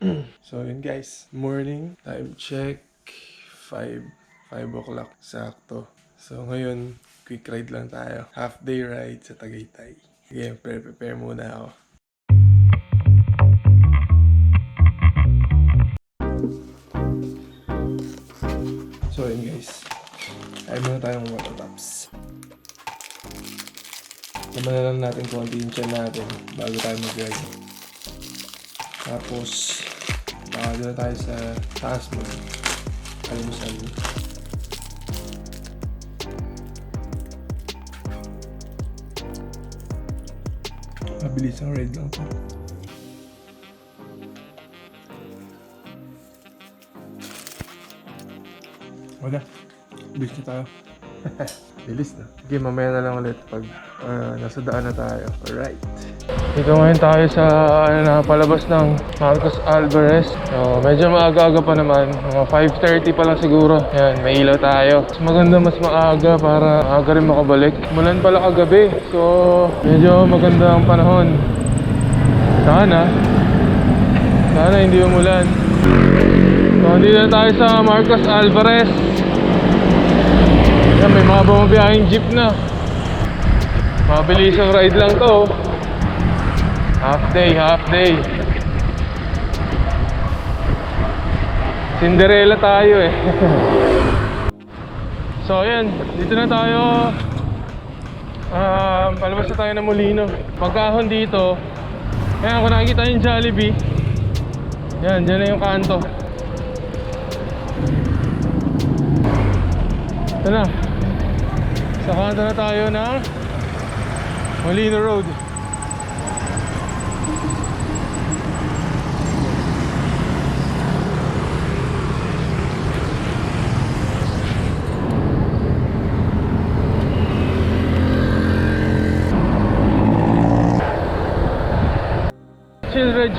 So yun guys, morning, time check, 5 o'clock sakto. So ngayon, quick ride lang tayo. Half day ride sa Tagaytay. Sige, prepare muna ako. So yun guys, ay muna tayong water tops. Naman na lang natin konti yung tiyan natin bago tayo mag-ride. Tapos, baka doon na tayo sa taas mo. Alimusan. Mabilis ang ride lang to. Wala. Bilis na tayo. Bilis na. Okay, mamaya na lang ulit pag nasa daan na tayo. Alright. Dito ngayon tayo sa palabas ng Marcos Alvarez. So, medyo maaga-aga pa naman. Mga 5:30 pa lang siguro. Yan, may ilaw tayo. Mas maganda mas maaga para aga rin makabalik. Mulan pala kagabi. So, medyo maganda ang panahon. Sana hindi umulan. So, dito na tayo sa Marcos Alvarez. Yan, may mga bumabiyahing jeep na. Mabilis ang ride lang to. Half day. Cinderella tayo eh. So ayan, dito na tayo. Palabas na tayo ng Molino. Pagkahon dito, ayan, kung nakikita yung Jollibee, yan, dyan na yung kanto. Ito na. Sa kanto na tayo ng Molino Road.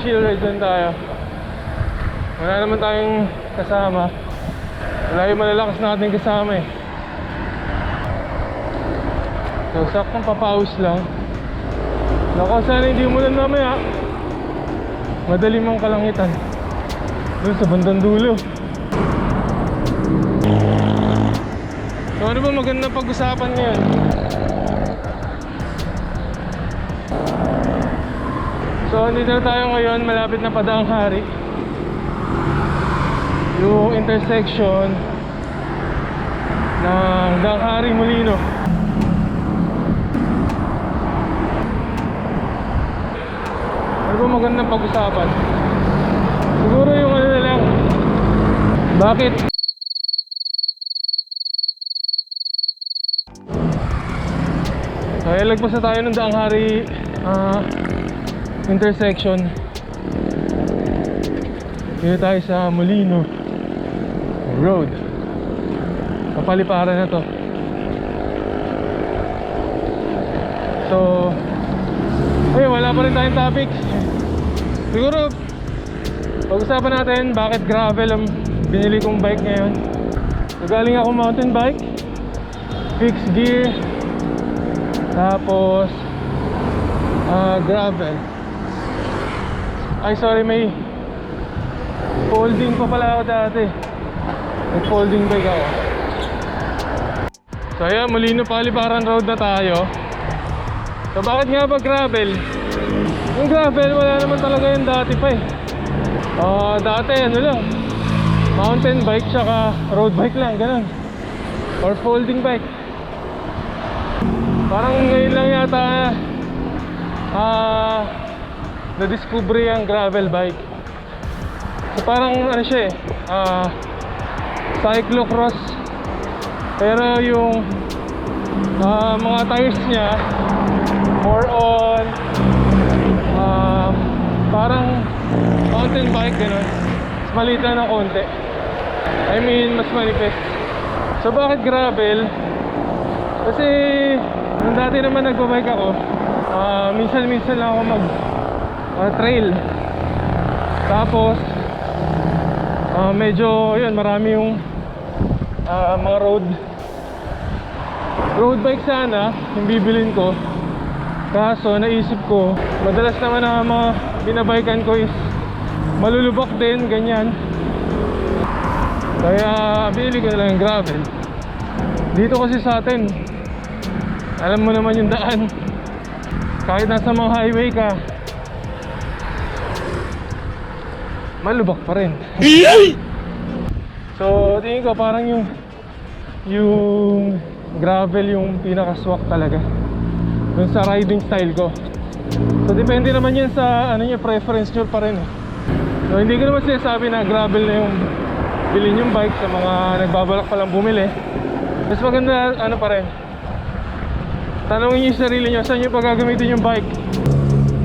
Chill ride lang tayo. Wala naman tayong kasama. Wala yung malalakas natin kasama eh. So saktong papawis lang. Naku, sana hindi umulan mamaya. Madalim ang kalangitan doon sa bandang dulo. So ano ba magandang pag-usapan ngayon? So dito na tayo ngayon, malapit na Padaang Hari. Yung intersection ng Daang Hari Molino. Ano ba magandang pag-usapan? Siguro yung ano na lang, bakit kaya lagpas na tayo ng Daang Hari intersection. Dito tayo sa Molino Road. Papaliparan na to. So ay, wala pa rin tayong topics. Siguro pag-usapan natin bakit gravel ang binili kong bike ngayon. So galing ako mountain bike, fixed gear, tapos gravel. Ay sorry, may folding pa pala ako dati. May folding bike ako. So ayan, Molino Paliparan Road na tayo. So bakit nga ba gravel? Yung gravel wala naman talaga yung dati pa eh. Dati ano lang, mountain bike tsaka road bike lang, ganun. Or folding bike. Parang ngayon lang yata na-discover yung gravel bike. So parang ano siya eh, cyclocross. Pero yung mga tires niya more on parang mountain bike, gano'n. Mas maliit lang ng konti. I mean, mas manifest. So bakit gravel? Kasi nung dati naman nagbabike ako, minsan lang ako mag trail. Tapos medyo yun, marami yung mga road bike sana yung bibilin ko. Kaso naisip ko, madalas naman na mga binabikan ko is malulubak din, ganyan. Kaya bili ko na lang yung gravel. Dito kasi sa atin, alam mo naman yung daan. Kahit nasa mga highway ka, malubak pa rin. So tingin ko parang yung gravel yung pinaka-swak talaga dun sa riding style ko. So depende naman yan sa ano nyo, preference nyo pa rin eh. So hindi ko naman sinasabi na gravel na yung bilhin yung bike sa mga nagbabalak pa lang bumili. Mas maganda ano pa rin, tanongin nyo yung sarili nyo saan nyo pagagamitin yung bike.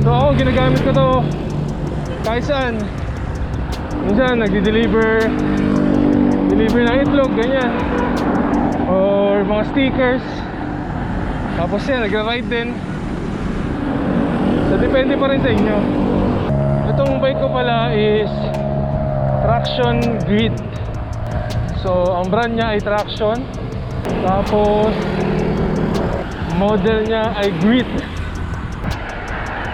So ako ginagamit ko to kahit saan. Minsan nagdi-deliver ng itlog, ganyan, or mga stickers. Tapos yan, nagra-ride din. So depende pa rin sa inyo. Itong bike ko pala is Traction Grit. So ang brand niya ay Traction, tapos model niya ay Grit.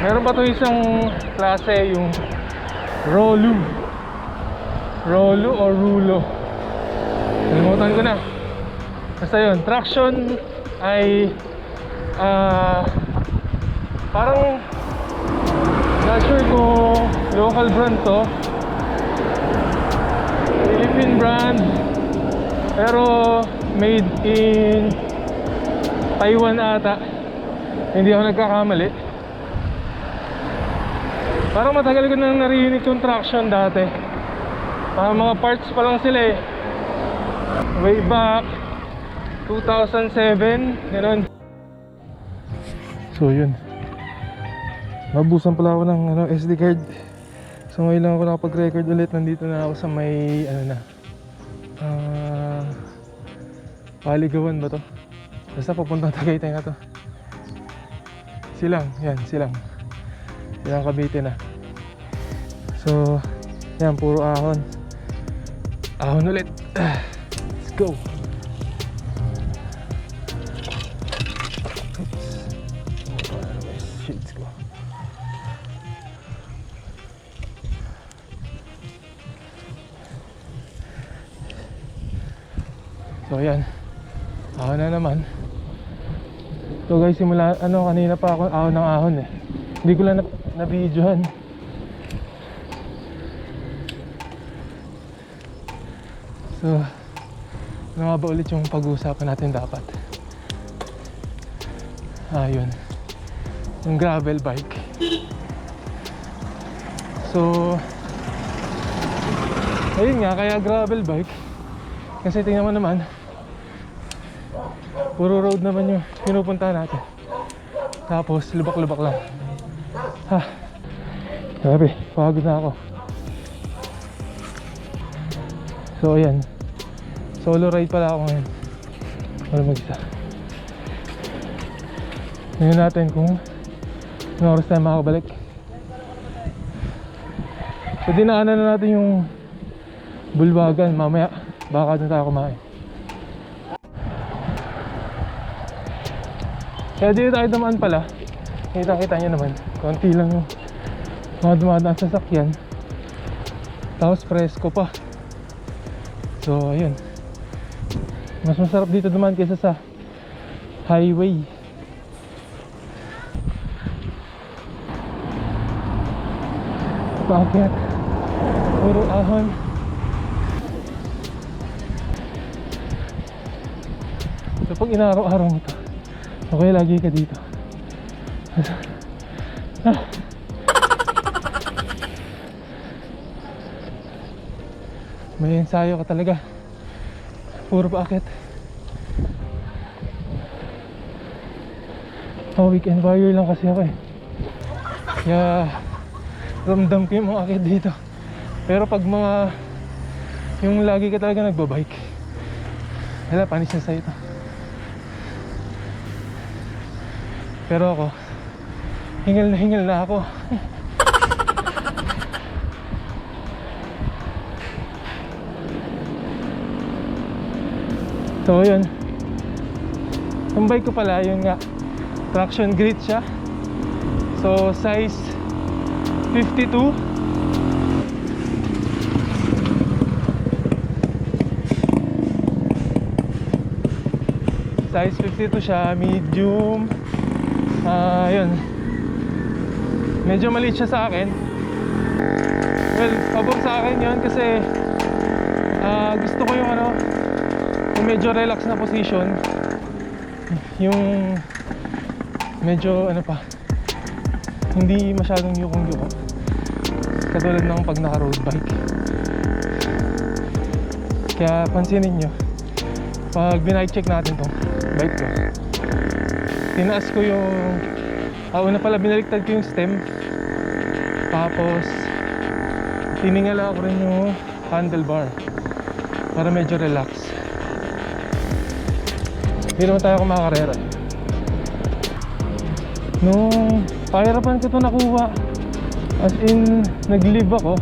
Meron pa to isang klase, yung Rolu o Rulo, nalimutan ko na. Basta yun, Traction ay parang not sure kung local brand to, Philippine brand, pero made in Taiwan ata, hindi ako nagkakamali. Parang matagal ko nang narinig yung Traction dati. Mga parts pa lang sila eh, way back 2007, gano'n. So yun, mabusan pala ako ng SD card. So ngayon lang ako nakapag-record ulit. Nandito na ako sa may Paligawan ba to? Basta papuntang Tagaytay na to. Silang Cavite na. So yan, puro ahon ulit. Let's go. Shades ko. So yan, ahon na naman. So guys, simula kanina pa ako ahon ng ahon eh. Hindi ko lang na-videohan. So ano nga ba ulit yung pag-uusapan natin dapat? Yun, yung gravel bike. So ayun nga, kaya gravel bike kasi tingnan mo naman, puro road naman yung pinupunta natin. Tapos lubak-lubak lang. Grabe, pagod na ako. So ayan, solo ride pala ako ngayon. Wala mag-isa. Tingnan natin kung anong oras tayo makakabalik. So dinaanan na natin yung Bulwagan. Mamaya baka doon tayo kumain. Kaya dito tayo dumaan pala. Kita nyo naman, konti lang yung mga dumadaan sa sasakyan. Tapos presko pa. So ayun, mas masarap dito dumaan kaysa sa highway. Bakit? Puro ahon. So pag inaraw-araw mo to, okay lagi ka dito. May ensayo ka talaga. Puro paakit. Weekend warrior lang kasi ako eh. Kaya ramdam ko yung mga akit dito. Pero pag yung lagi ka talaga nagbabike, wala, panis na sa'yo ito. Pero ako, hingal na ako. So yun, yung bike ko pala, yun nga, Traction Grit siya. So size 52. Size 52 siya, medium. Yun. Medyo maliit siya sa akin. Well, pabor sa akin yun kasi gusto ko yung yung medyo relax na position. Yung medyo hindi masyadong yukong-yuko. Katulad ng pag naka-road bike. Kaya pansinin nyo, pag binike check natin tong bike ko, tinaas ko yung una pala binaliktad ko yung stem, tapos tiningala ko rin yung handlebar para medyo relax. Hindi naman tayo kumakarera. Nung pahirapan ko ito nakuha, as in nag-leave ako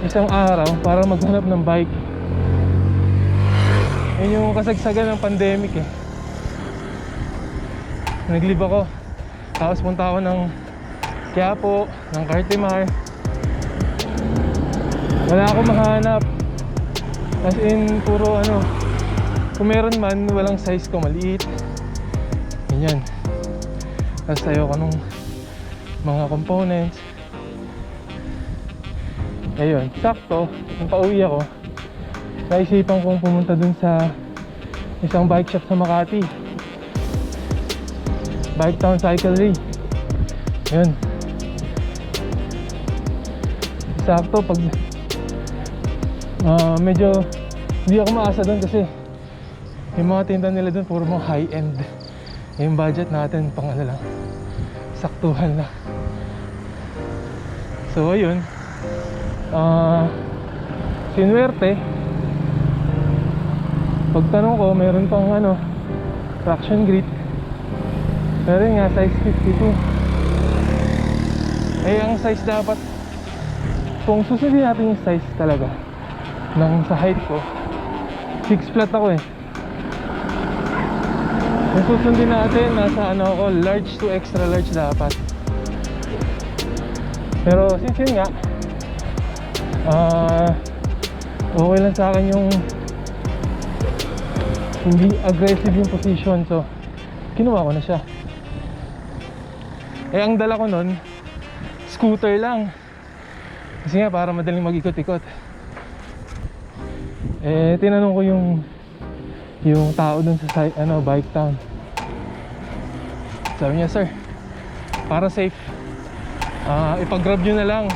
isang araw para maghanap ng bike. Yun yung kasagsagan ng pandemic eh. Nag-leave ako, tapos punta ako ng Quiapo, ng Cartimar. Wala akong mahanap. As in puro kung meron man, walang size ko, maliit. Ganyan. Tapos ayoko nung mga components. Ayun, sakto, nung pauwi ako, naisipan kong pumunta dun sa isang bike shop sa Makati, Bike Town Cyclery. Ayun. Sakto pag medyo hindi ako maasa dun kasi yung mga tinta nila dun puro mga high end. Yung budget natin pang lang, saktuhan lang. So ayun, sinuwerte. Pagtanong ko, meron pang traction grip. Pero yun nga, size 52. Eh, ang size dapat, kung susundin natin yung size talaga sa height ko, 6 flat ako eh. Kung susundin natin, nasa ako, large to extra large dapat. Pero since yun nga, okay lang sa akin yung hindi aggressive yung position, so kinuha ko na siya. Eh, ang dala ko nun, scooter lang. Kasi nga, para madaling mag-ikot-ikot. Eh, tinanong ko yung tao dun sa Bike Town. Sabi niya, sir, para safe, ipag-grab nyo na lang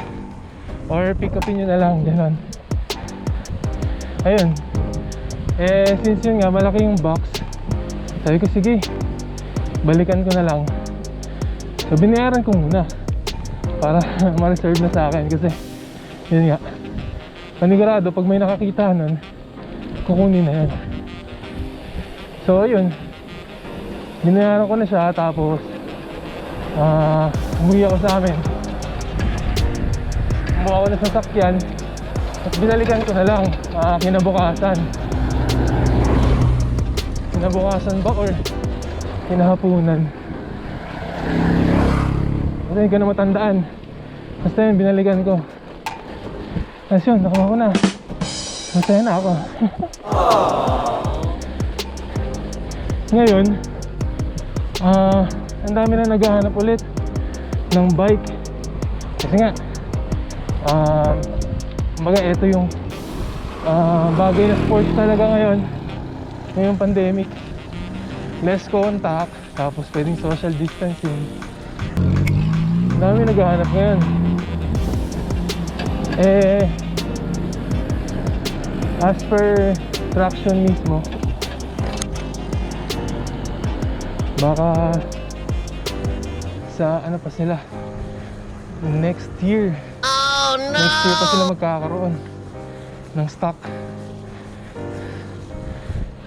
or pick upin nyo na lang, gano'n. Ayun. Eh, since yun nga, malaki yung box, sabi ko, sige, balikan ko na lang. So, binayaran ko muna para ma-reserve na sa akin kasi yun nga, panigurado pag may nakakita nun, kukunin na yun. So, yun, binayaran ko na siya, tapos umuwi ako sa amin. Umuwi ako na sa sakyan at binalikan ko na lang kinabukasan ba or kinahapunan, kasi hindi ko na matandaan. Basta yun, binalikan ko. Tapos yun, nakuha ko na. Masaya na ako. Ngayon, ang dami na naghahanap ulit ng bike. Kasi nga, kumbaga ito yung bagay na sports talaga ngayon. Ngayong pandemic, less contact, tapos pwedeng social distancing. Ang dami naghahanap ngayon. Eh, as per traction mismo, baka sa pa sila next year. Oh no! Next year pa sila magkakaroon ng stock.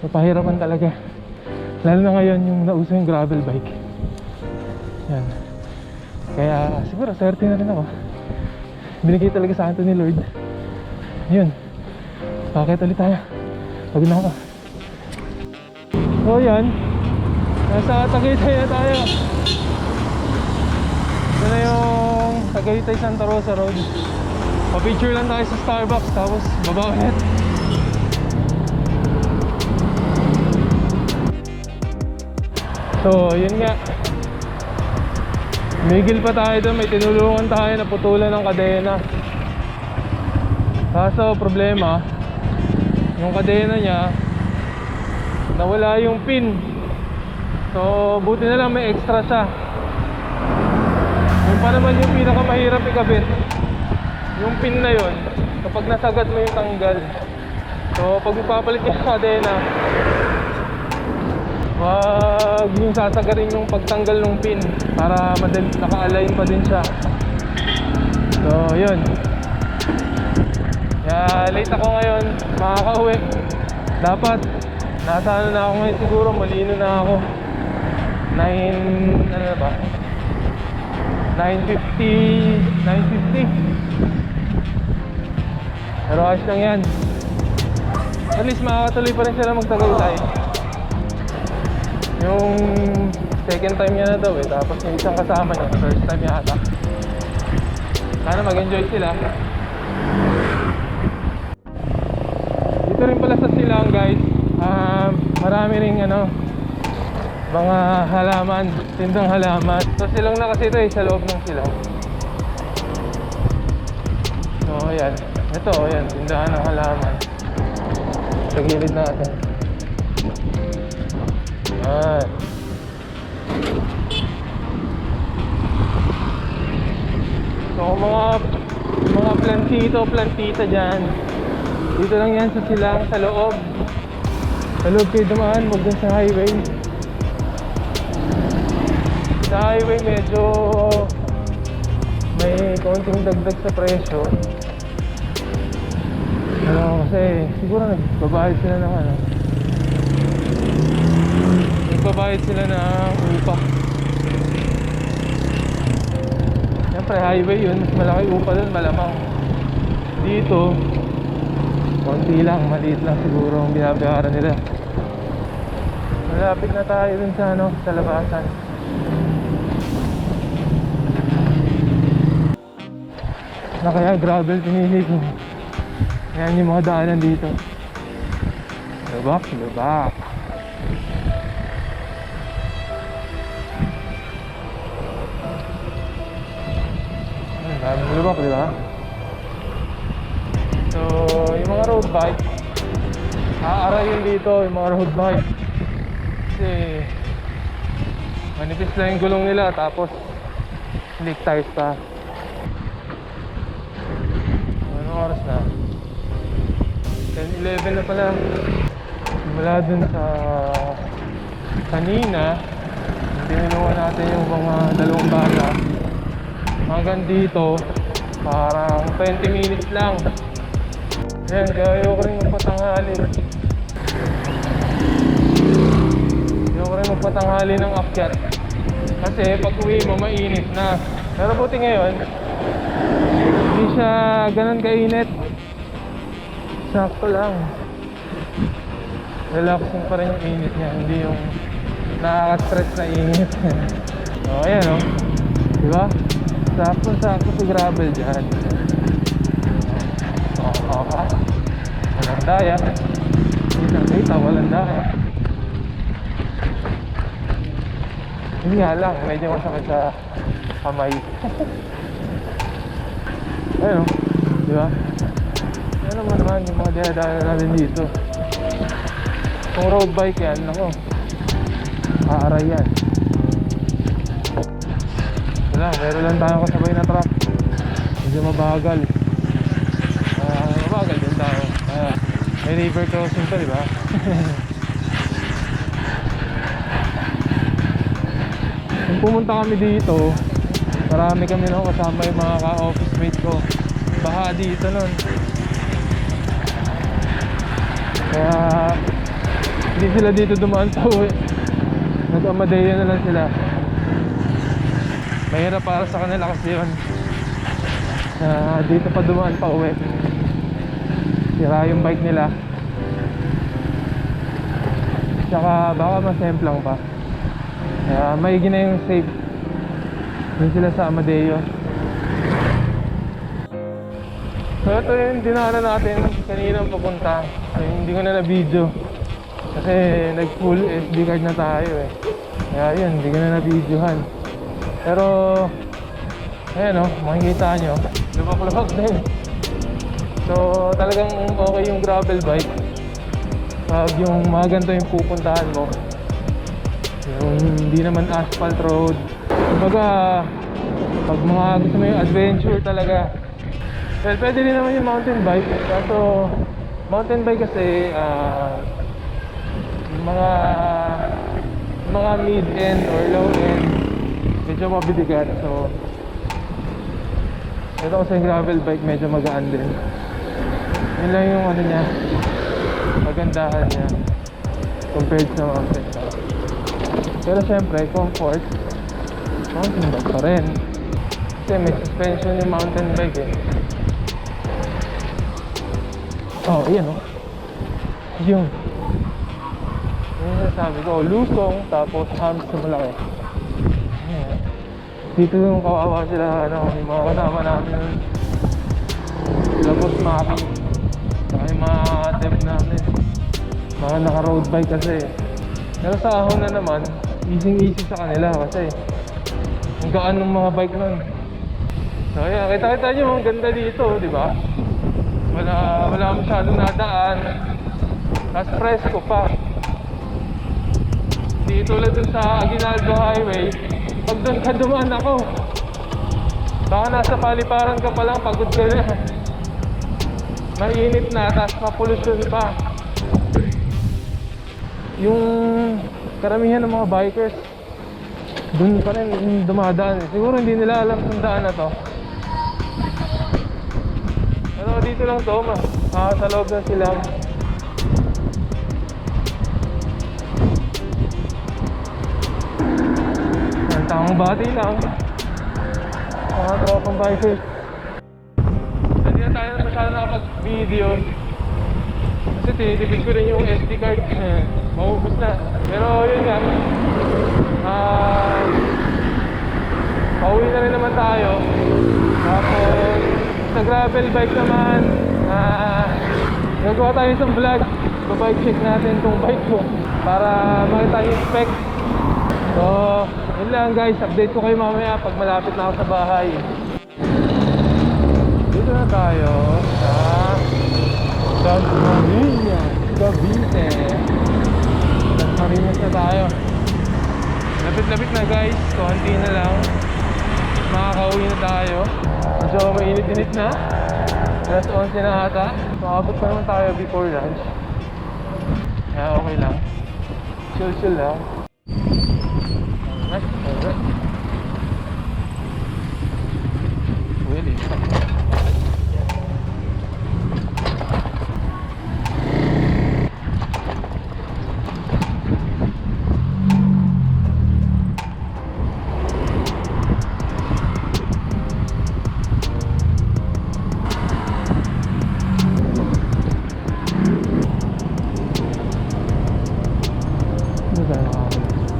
So, pahirapan talaga, lalo na ngayon yung nauso yung gravel bike. Yan. Kaya siguro swerte na rin ako, binigay talaga sa akin ni Lord. Yun, bakit ulit tayo, pagod na ako. So yan, nasa Tagaytay na tayo. Ito na yung Tagaytay Santa Rosa Road. Pa-picture lang tayo sa Starbucks, tapos baba ulit. So, yun nga. Migil pa tayo doon, may tinulungan tayo na putulan ng kadena. Kaso problema, yung kadena niya nawala yung pin. So, buti na lang may extra siya. Yung pa naman yung pinakamahirap ikabit, yung pin na yun, kapag nasagad mo yung tanggal. So, pag ipapalit yung kadena, wag yung sasagarin yung pagtanggal ng pin para naka-align pa din siya. So, yun. Kaya late ako ngayon, makakauwi. Dapat, nasa ano na ako ngayon siguro, malino na ako. 9, ano na ba? 9:50, 9:50. Pero ayos lang yan. At least makakatuloy pa rin sila magtagaytay. Yung second time niya na daw eh, tapos yung isang kasama niya, first time yata. Sana mag-enjoy sila. Dito rin pala sa silang guys, marami ring mga halaman, tindang halaman. So silang na kasi ito eh, sa loob ng silang. So ayan, ito ayan, tindahan ng halaman. Sa gilid natin. Ayan. So mga plantita dyan, dito lang yan sa silang, sa loob. Sa loob kayo dumaan, huwag dyan sa highway. Sa highway medyo may konting dagdag sa presyo. Kasi siguro nagbabayad sila ng nagbabayad sila ng upa. Siyempre highway yun, mas malaki upa dun, malamang. Dito konti lang, maliit lang siguro ang binabayaran nila. Malapit na tayo dun sa sa labasan. Na kaya gravel pinili ko. Ayan yung mga daanan dito. Lubak. Daming lubak, di ba? So, yung mga road bike, aarayin dito yung mga road bike. Kasi manipis lang yung gulong nila, tapos slick tires pa. Anong oras na? 10:11 na pala. Mula dun sa kanina, tinulungan natin yung mga dalawang bata. Hanggang dito, parang 20 minutes lang. Ayan, kaya ayoko rin magpatanghali. Ayoko rin magpatanghali ng akyat. Kasi pag uwi mo, mainit na. Pero buti ngayon, hindi siya ganun kainit. Sakto lang. Relaxing pa rin yung init niya, hindi yung nakaka-stress na init. So, ayan o. Diba? Sakto si gravel dyan. Walang daya. Kita, walang daya. Hindi nga lang, medyo masakit sa kamay. Ayun o. Diba? Ano naman yung mga dinadaanan natin dito. Kung road bike yan, ako, aaray yan. Wala, meron lang tayong kasabay na truck. Medyo mabagal. Mabagal din tayo. May river crossing to, diba? Kung pumunta kami dito, marami kami nung kasama yung mga ka-office mate ko. Baha dito nun. Kaya hindi sila dito dumaan pa uwi. Nag-Amadeo na lang sila. Mahirap para sa kanila kasi yun. Dito pa dumaan pa uwi. Sira yung bike nila. Tsaka baka masemplang pa. Kaya maigi na yung safe. Doon sila sa Amadeo. So ito yung dinaanan natin kaninang papunta. So, hindi ko na na-video kasi nag full SD card na tayo eh. Kaya yun, hindi ko na na-videohan. Pero, ayan o, makikita nyo, lumak-lumak din. So, talagang okay yung gravel bike. Pag yung mga ganito yung pupuntahan mo, yung hindi naman asphalt road. Kumbaga, pag mga gusto mo yung adventure talaga, well, pwede rin naman yung mountain bike. Kaso, mountain bike kasi, yung mga mid-end or low-end, medyo mabibigat. So, ito kasi yung gravel bike, medyo magaan din. Yun lang yung ano niya, magandahan niya compared sa mountain bike. Pero syempre, comfort, mountain bike pa rin. Kasi may suspension yung mountain bike eh. Oh, ayan oh. Yung sabi ko, lusong, tapos arms na malaki. Ayan. Dito yung kawawa sila, ano, yung mga kasama namin. Sila Boss Maki. Saka yung mga temp namin. Mga naka-road bike kasi. Pero sa ahon na naman, easy sa kanila kasi ang gaan ng mga bike nun. So ayan, kita-kita nyo, ang ganda dito, di ba? Wala masyadong nadaan. Tapos presko pa. Hindi tulad dun sa Aguinaldo Highway. Pag doon ka dumaan ako, baka nasa paliparan ka pa lang, pagod ka na. Mainit na, tapos mapolusyon pa. Yung karamihan ng mga bikers dun pa rin yung dumadaan. Siguro hindi nila alam kung daan na to. Pero dito lang to, sa loob na sila. Ang tamang bati lang, mga tropang bikers. Hindi na tayo masyado nakapag-video kasi tinitipid ko rin yung SD card. Maubos na. Pero yun nga, pauwi na rin naman tayo. Tapos sa gravel bike naman, nagawa tayo isang vlog. Bike check natin tong bike ko para makita yung spec. So yun lang guys, update ko kayo mamaya pag malapit na ako sa bahay. Dito na tayo sa Dasmariñas, Cavite. Dasmariñas na tayo. Lapit-lapit na guys, konti na lang. Makakauwi na tayo. Medyo mainit-init na. Alas 11 na ata. Makabot pa naman tayo before lunch. Kaya okay lang. Chill lang. Alright. Really?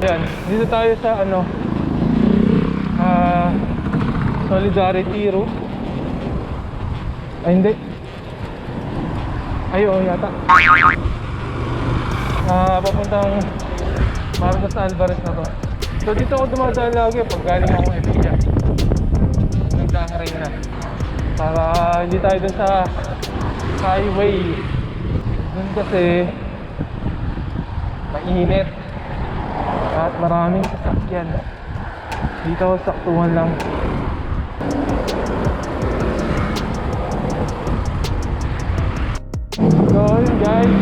Ayan, dito tayo sa Solidarity Road. Ay hindi. Ay oo yata. Papuntang Marcos Alvarez na to. So dito ako dumadaan lagi pag galing akong Evilla. Nagdakaray na. Para hindi tayo dun sa highway. Dun kasi mainit at maraming sasakyan. Dito saktuhan lang. So yun guys,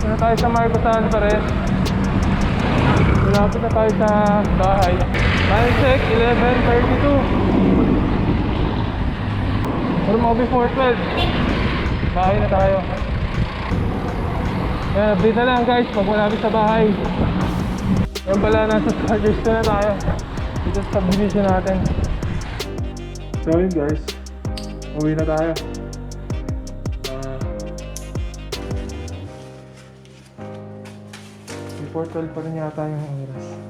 na tayo sa Marcos Alvarez. Malapit na tayo sa bahay. Time check, 11:32. Pero mga before 12, bahay na tayo. Yan, update na lang guys pag malapit sa bahay. Yan pala, nasa Stargers na tayo. Dito sa subdivision natin. So yun guys, uwi na tayo. Before 12 pa rin yata yung oras.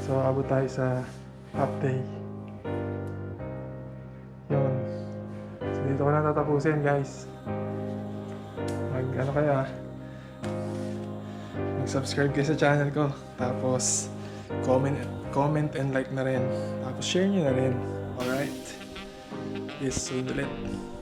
So abot tayo sa half day. Yun. So dito ko na tatapusin guys. Mag mag-subscribe kayo sa channel ko. Tapos, comment and like na rin. Tapos, share nyo na rin. Alright? Yes, soon ulit.